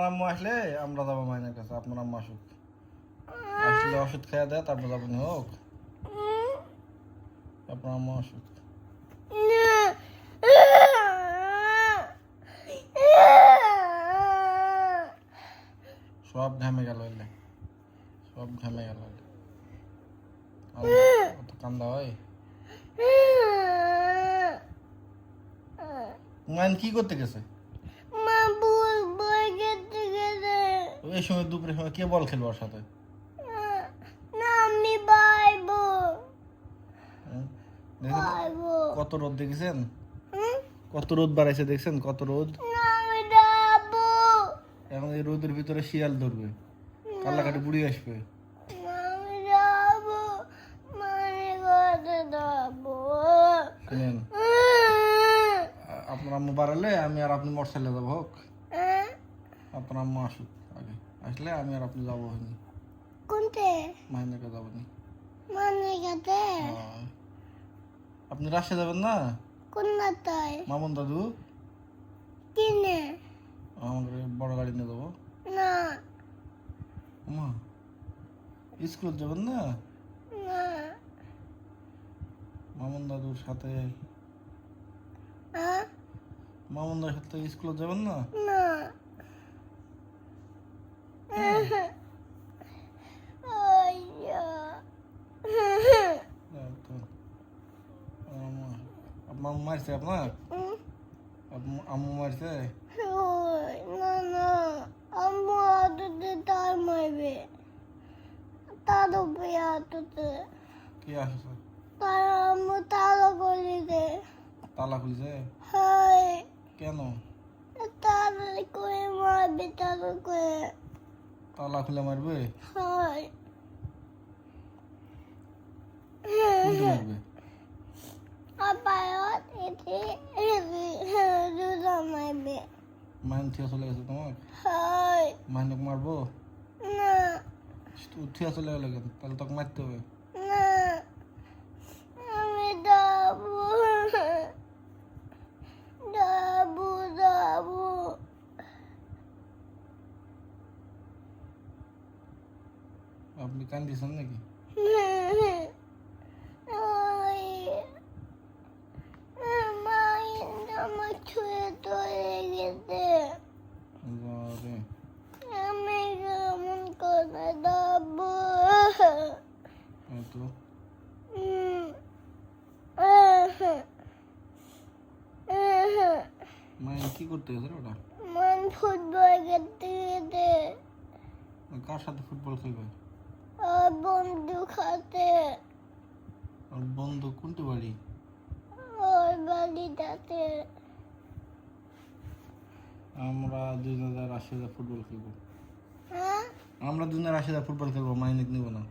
আম্মু আসলে আমরা যাবো মাইনের কাছে, আপনার আম্মু আসুক, আসলে ওষুধ খেয়ে দেয় তারপর যাবেন হোক, আপনার আম্মু আসুক। সব ঘামে গেল এলে, সব ঘামে গেল এলে, অত কান্দা হয়। মাইন কি করতে গেছে? এই সময় দুপুরের সময় কে বল খেলবো ওর সাথে? কত রোদ দেখেছেন? কত রোদ বাড়াইছে দেখছেন? কত রোদ। এখন এই রোদের ভিতরে শিয়াল ধরবে, কাল্লাকাটি বুড়ি আসবে। শুনেন, আপনার আম্মু বাড়ালে আমি আর আপনি মোটরসাইকেলে যাবো হোক। আপনার আম্মু আসুক আগে, আসলে আমি আর আপনি যাবো মাহিন্দাকে যাবো নি। আপনি রাজশাহী যাবেন না? মামুন দাদু আমাদের বড় গাড়ি নিয়ে যাবো। মা স্কুল যাবেন না? মামুন দাদুর সাথে, মামুন দাদুর সাথে স্কুলে যাবেন না? আপনার মারছে আপনার? আম্মু মারছে? কি আসছে? তালা খুলছে? কেন তালা খুলে মারবে? কোনটা মারবে? মাইন থিয়া চলে গেছে তোমার? মাইনক মারবো? থিয়া চলে গেল কেন? তাহলে তোকে মারতে হবে। আপনি কান্দিছেন নাকি? মাইন কি করতে গেছে ওটা? ফুটবল খেলতে গেছে। কার সাথে ফুটবল খেলবে? বন্ধু খাতে। আর বন্ধু কোনটি বাড়ি? ওর বাড়িটাতে। আমরা দুজনে রাশিদা ফুটবল খেলবো। আমরা দুজনে রাশিদা ফুটবল খেলবো, মাইনিক নিব না।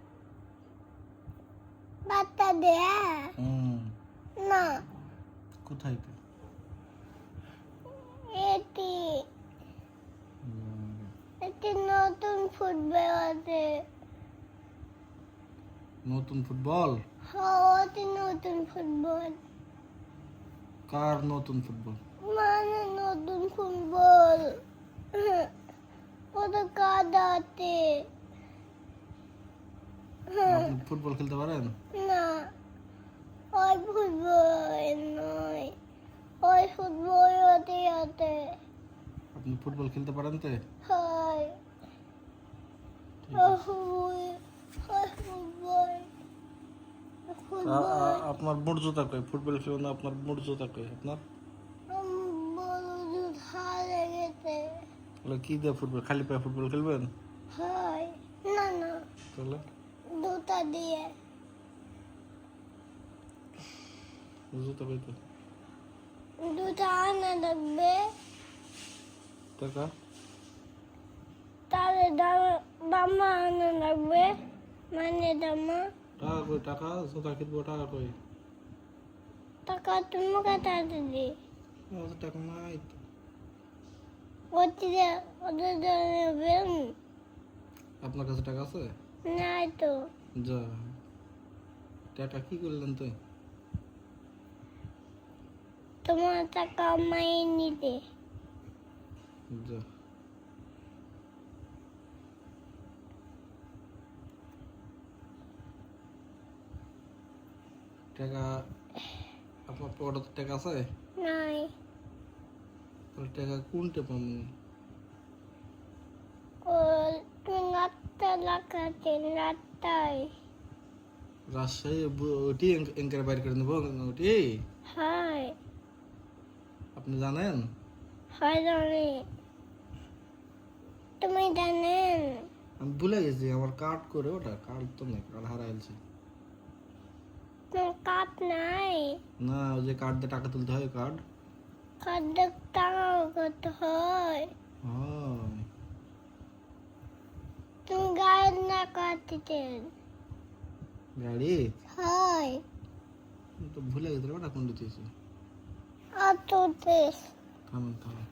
বাচ্চা দে না। কোথায় তো? এটি একটি নতুন ফুটবল আছে। নতুন ফুটবল? হ্যাঁ, নতুন ফুটবল। কার নতুন ফুটবল? মানে নতুন ফুটবল। ওটা কাদাতে। আপনি ফুটবল খেলতে পারেন? না, ওই ফুটবল নয়, ওই ফুটবল ওতে আছে। আপনি ফুটবল খেলতে পারেন তো? হ্যাঁ, আপনার মুড় জুতা কই? ফুটবল খেলো না, আপনার মুড় জুতা কই? আপনার হারে গেছে। কি দিয়ে ফুটবল? খালি পায়ে ফুটবল খেলবেন? হ্যাঁ, না না, তাহলে জুতা দিয়ে। জুতা কই তো? জুতা আনা লাগবে। টাকা? তাহলে দামা আনা লাগবে। মানে দামা। টাকা কই? টাকা জুতা কিনবো, টাকা কই? টাকা তুমি কাটা দিদি। টাকা নাই তো। ওদের নেবেন? আপনার কাছে টাকা আছে? নাই তো। যা, টাকা কি করলেন তুই? তোমার টাকা আমায় নিতে। যা, টাকা আপনার পকেটে তো টাকা আছে? নাই তাহলে টাকা কোনটা পাবো? তুই রাতটা লাগাতেন রাতটাই রাজশাহী ওটি এঙ্কার বাইর করে নেবো ওটি। হয় আপনি জানেন? হয় জানি তুমি জানেন আমি ভুলে গেছি আমার কার্ড করে, ওটা কার্ড তো নেই, কার্ড হারা গেছে। তোমার কাপ নাই না, ওই যে কার্ড দিয়ে টাকা তুলতে হয়, কার্ড। খাদ্য টাকা করতে হয় হয়। তুমি গায়ের না কাটতেন গাড়ি হয় আমি তো ভুলে গেছি ওটা কোন দিতেছি। আর তো দেশ থামেন থামেন।